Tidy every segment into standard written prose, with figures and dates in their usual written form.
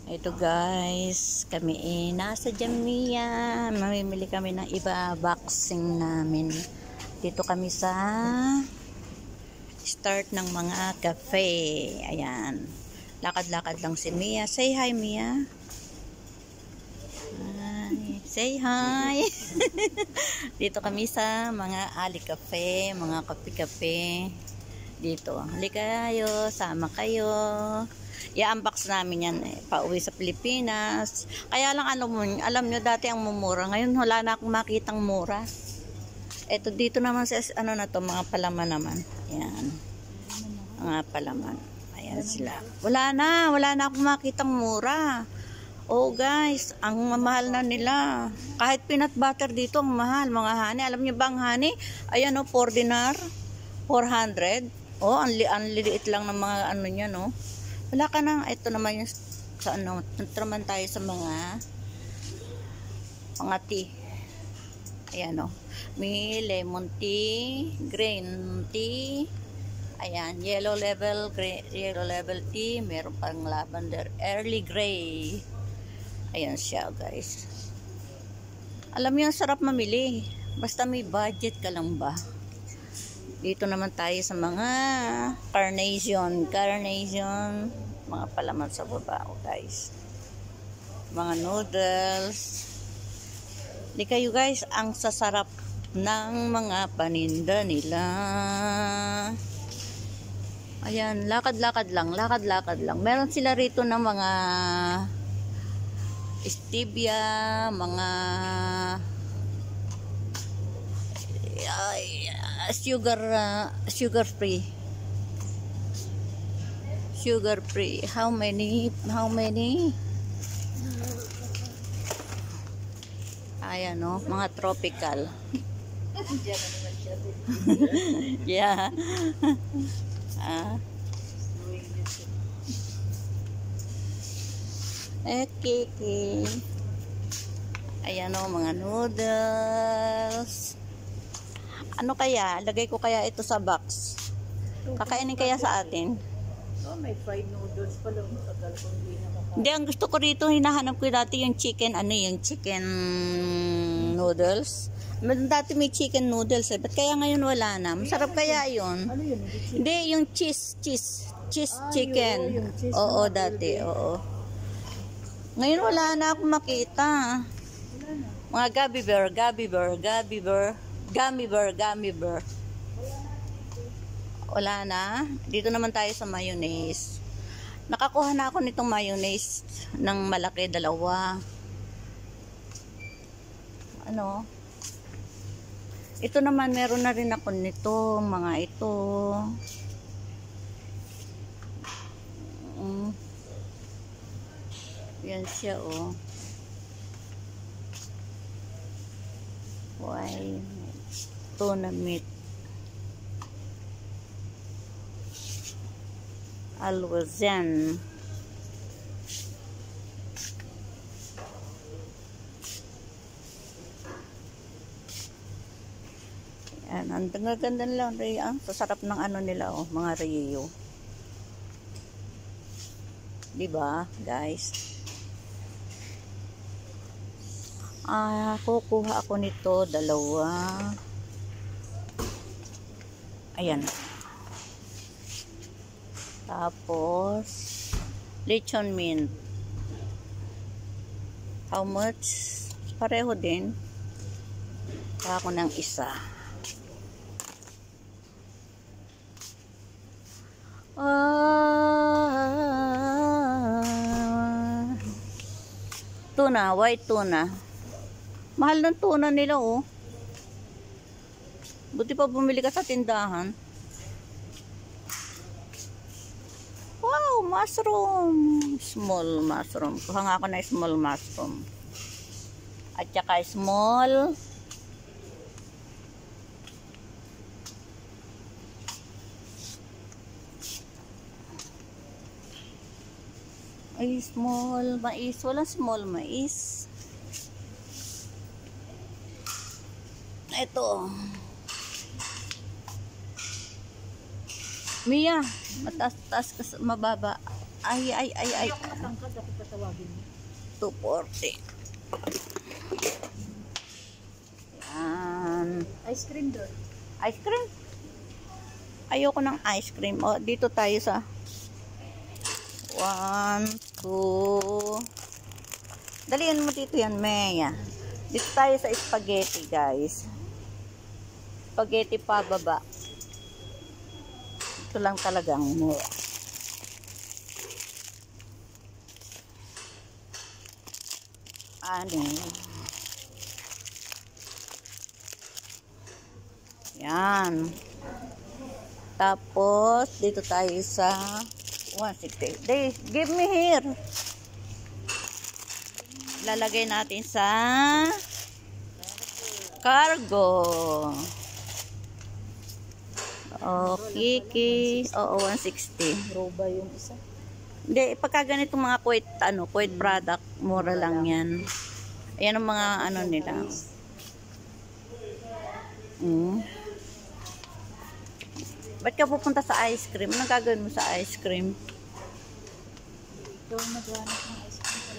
Ito guys, kami nasa Jamia. Mamimili kami ng iba boxing namin. Dito kami sa start ng mga cafe. Ayan. Lakad-lakad lang si Mia. Say hi, Mia. Hi. Say hi. Dito kami sa mga Ali Cafe, mga kape-kape. Dito. Halika kayo, sama kayo. I-unbox namin yan pauwi sa Pilipinas. Kaya lang alam nyo dati ang mumura. Ngayon wala na akong makitang mura. Eto dito naman sa na to, mga palaman naman. Ayan. Mga palaman. Ayan sila. Wala na akong makitang mura. Oh guys, ang mamahal na nila. Kahit peanut butter dito ang mahal, mga honey. Alam niyo ba ang honey? Ayan o, 4 dinar. 400. Oh, ang liliit lang ng mga ano niya, no? Wala ka na. Ito naman yung sa ano, naman tayo sa mga tea. Ayan o. May lemon tea, green tea. Ayan, yellow level tea. Meron pang lavender, early gray. Ayan siya, guys. Alam mo yung sarap mamili. Basta may budget ka lang ba. Dito naman tayo sa mga carnation, mga palaman sa baba, guys. Mga noodles. Di kayo guys, ang sasarap ng mga paninda nila. Ayan, lakad-lakad lang. Meron sila rito ng mga stevia, mga sugar free. How many? Ayan o, mga tropical. Yeah. Okay. Ayan o, mga noodles. Ano kaya? Lagay ko kaya ito sa box. Kakainin kaya sa atin? Oh, may fried noodles pala. Hindi, ang gusto ko rito, hinahanap ko dati yung chicken, yung chicken noodles. Dati may chicken noodles Ba't kaya ngayon wala na? Masarap kaya yun? Ano yun? Hindi, yung cheese chicken. Oo, dati. Oo. Ngayon wala na ako makita. Mga gummy bear. Wala na. Dito naman tayo sa mayonnaise. Nakakuha na ako nitong mayonnaise ng malaki, 2. Ito naman, meron na rin ako nito, mga ito. Yan siya, oh. Why? Tuna meat. Alwazan. Yan, ang ganda nila, ang sasarap ng nila, oh, mga Rio. Diba, guys? Kukuha ako nito, 2. Ayan. Tapos, lechon mint. How much? Pareho din. Kuha ako ng isa. Tuna, white tuna. Mahal ng tuna nila, oh. Buti pa bumili ka sa tindahan. Wow, mushroom. Small mushroom. Kuha nga ako na small mushroom. At saka small mais. Walang small mais. Ito. Mia, mataas-taas ka mababa. Ay. Ako matangkad, ako patawagin mo. 240. Yan. Ice cream doon. Ice cream? Ayoko ng ice cream. O, dito tayo sa 1, 2. Dalian mo dito yan, Maya. Dito tayo sa spaghetti, guys. Spaghetti pababa. Ito lang talagang mura. Ano? Yan. Tapos, dito tayo sa 160. Give me here. Lalagay natin sa cargo. Okay. Oo, 160. Roba yung isa. Hindi, pagka ganitong mga Kuwait product, mura lang yan. Ayan ang mga ano nila. Ba't ka pupunta sa ice cream? Anong gagawin mo sa ice cream? Ikaw nagwanap ng ice cream.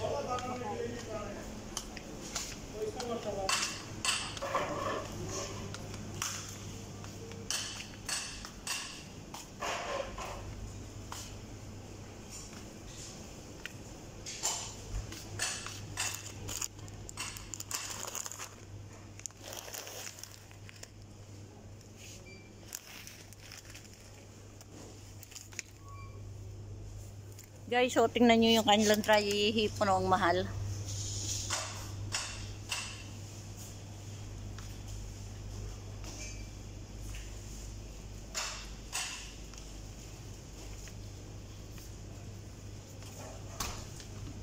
Guys, so tingnan nyo yung kanilang try hipon ang mahal.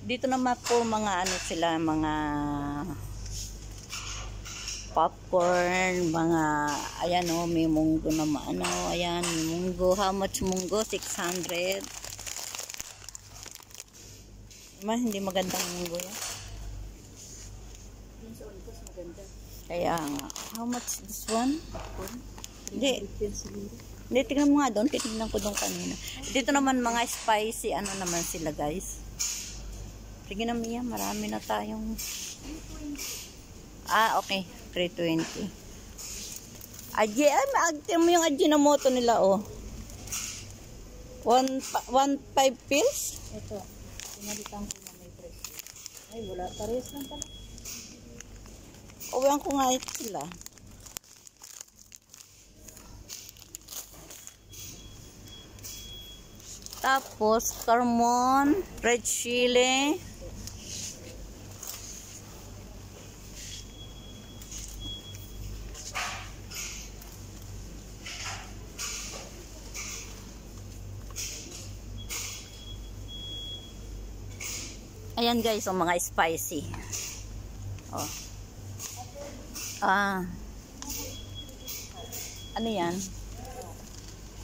Dito naman po mga ano sila, mga popcorn, mga ayan o, may munggo naman ano, ayan, may munggo. How much munggo? 600. Hindi magandang munggo yan. Yung sa Olympus maganda. Kaya nga. How much this one? Hindi. 310 Hindi, tingnan mo nga doon. Titignan ko doon kanina. Dito naman mga spicy, ano naman sila guys. Sige na Mia, marami na tayong... Okay. 320. Tingnan mo yung Ajinomoto nila, oh. 1.5 pills? Ito. Pinalitan ko na may presyo. Ay, wala. Parehas lang pala. Uwihan ko nga ito sila. Tapos, Carmon, red chili. Ayan guys, ang mga spicy. Oh. Ano yan?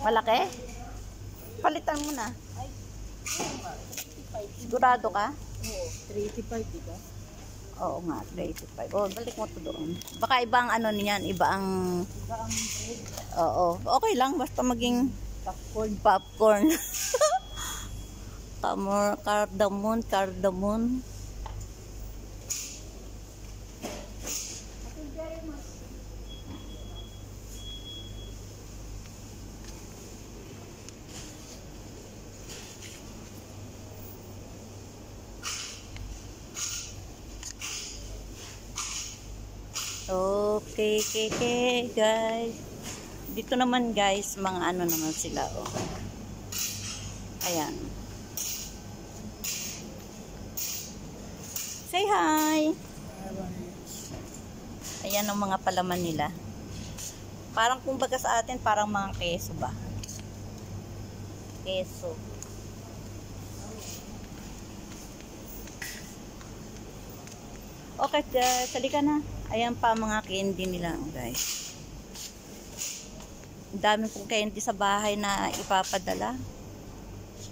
Malaki? Palitan mo na. Sigurado ka? Oo, 385, diba? Oo nga, 385. Oh, balik mo to doon. Baka iba ang ano niyan, iba ang... Diba ang bread? Oo, okay lang, basta maging Popcorn. popcorn. Cardamom. Okay, guys. Dito naman guys, mga ano naman sila, oh. Ayan. Say hi! Ayan ang mga palaman nila. Parang kumbaga sa atin, parang mga keso ba? Keso. Okay guys, halika na. Ayan pa mga candy nila guys. Ang dami kong candy sa bahay na ipapadala.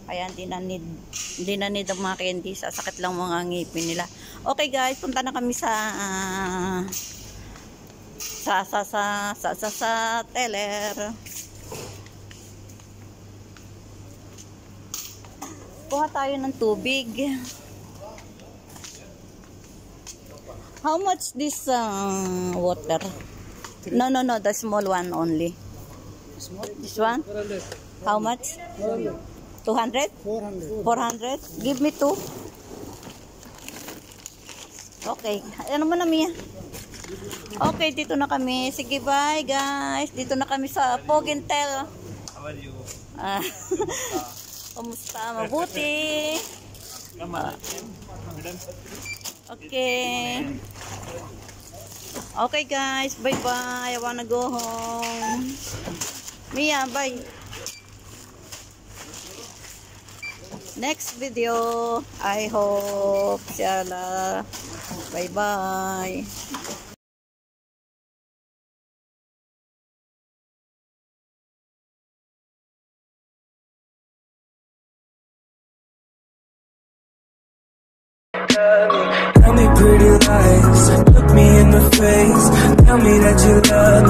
Kaya hindi na need ang mga candy. Sasakit lang mga ngipin nila. Okay guys, punta na kami sa teller. Kuha tayo ng tubig. How much this water? No, the small one only. This one? How much? 200? 400? Give me 2. Okay. Ano mo na, Mia? Okay, dito na kami. Sige, bye guys. Dito na kami sa Pogintel. How are you? Kumusta? Mabuti. Okay. Okay guys, bye-bye. I wanna go home. Mia, bye. Next video, I hope. Inshallah. Bye-bye. Tell me pretty lies, look me in the face. Tell me that you love me.